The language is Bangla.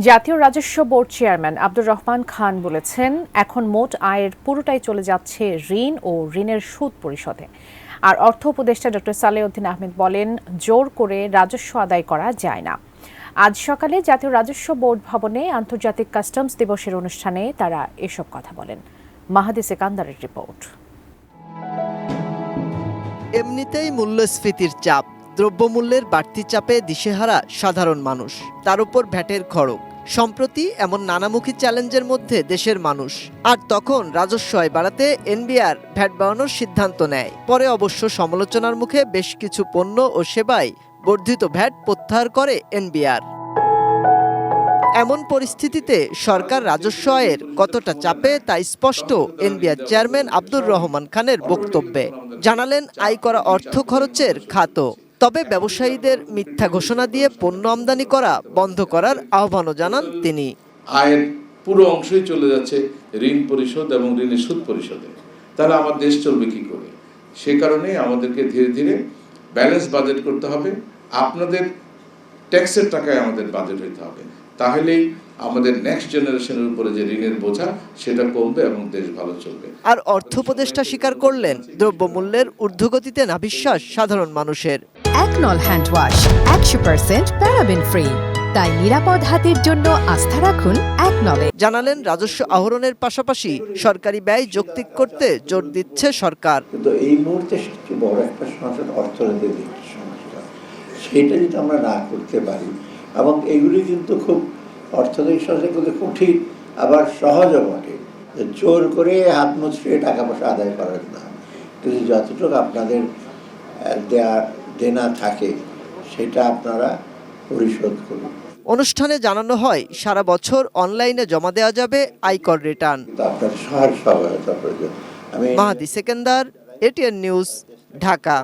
জাতীয় রাজস্ব বোর্ড চেয়ারম্যান আব্দুর রহমান খান বলেছেন, এখন মোট আয়ের পুরোটাই চলে যাচ্ছে ঋণ ও ঋণের সুদ পরিশোধে। আর অর্থ উপদেষ্টা ডক্টর সালেউদ্দিন আহমেদ বলেন, জোর করে রাজস্ব আদায় করা যায় না। আজ সকালে জাতীয় রাজস্ব বোর্ড ভবনে আন্তর্জাতিক কাস্টমস দিবসের অনুষ্ঠানে তারা এসব কথা বলেন। মাহাদি সেকান্দারের রিপোর্ট। এমনিতেই মূল্যস্ফীতির চাপ, দ্রব্যমূল্যের বাড়তি চাপে দিশেহারা সাধারণ মানুষ, তার উপর ভ্যাটের খড়গ। সম্প্রতি এমন নানামুখী চ্যালেঞ্জের মধ্যে দেশের মানুষ, আর তখন রাজস্ব আয় বাড়াতে এনবিআর ভ্যাট বাড়ানোর সিদ্ধান্ত নেয়। পরে অবশ্য সমালোচনার মুখে বেশ কিছু পণ্য ও সেবায় বর্ধিত ভ্যাট প্রত্যাহার করে এনবিআর। এমন পরিস্থিতিতে সরকার রাজস্ব আয়ের কতটা চাপে তা স্পষ্ট এনবিআর চেয়ারম্যান আব্দুর রহমান খানের বক্তব্যে। জানালেন, আয় করা অর্থ খরচের খাতও। তবে ব্যবসায়ীদের মিথ্যা ঘোষণা দিয়ে পণ্য আমদানি করা বন্ধ করার আহ্বানও জানান তিনি। আয়ের পুরো অংশই চলে যাচ্ছে ঋণ পরিশোধ এবং ঋণের সুদ পরিশোধে, তাহলে আমার দেশ চলবে কি করে? সে কারণে আমাদেরকে ধীরে ধীরে ব্যালেন্স বাজেট করতে হবে। আপনাদের ট্যাক্সের টাকায় আমাদের বাজেট হইতে হবে, তাহলেই আমাদের নেক্সট জেনারেশনের উপরে যে ঋণের বোঝা সেটা কমবে এবং দেশ ভালো চলবে। আর অর্থ উপদেষ্টা স্বীকার করলেন, দ্রব্যমূল্যের ঊর্ধ্বগতিতে না বিশ্বাস সাধারণ মানুষের। একনল হ্যান্ড ওয়াশ 100% প্যারাবেন ফ্রি, তাই নিরাপদ হাতের জন্য আস্থা রাখুন একনলে। জানালেন, রাজস্ব আহরণের পাশাপাশি সরকারি ব্যয় যৌক্তিক করতে জোর দিচ্ছে সরকার। কিন্তু এই মুহূর্তে সবচেয়ে বড় একটা সমস্যা অর্থনৈতিক সমস্যা, সেটা যদি আমরা না করতে পারি, এবং এগুলি কিন্তু খুব অর্থনৈতিক সমস্যা কিন্তু কঠিন আবার সহজও বটে। জোর করে হাত মুচড়ে টাকা পয়সা আদায় করেন না, কিন্তু যতটুকু আপনাদের দেনা থাকে সেটা আপনারা পরিশোধ করুন। অনুষ্ঠানে জানানো হয়, সারা বছর অনলাইনে জমা দেওয়া যাবে আয়কর রিটার্ন। আপনার সহায়তা প্রয়োজন। মাহাদি সেকেন্দার, এটিএন নিউজ, ঢাকা।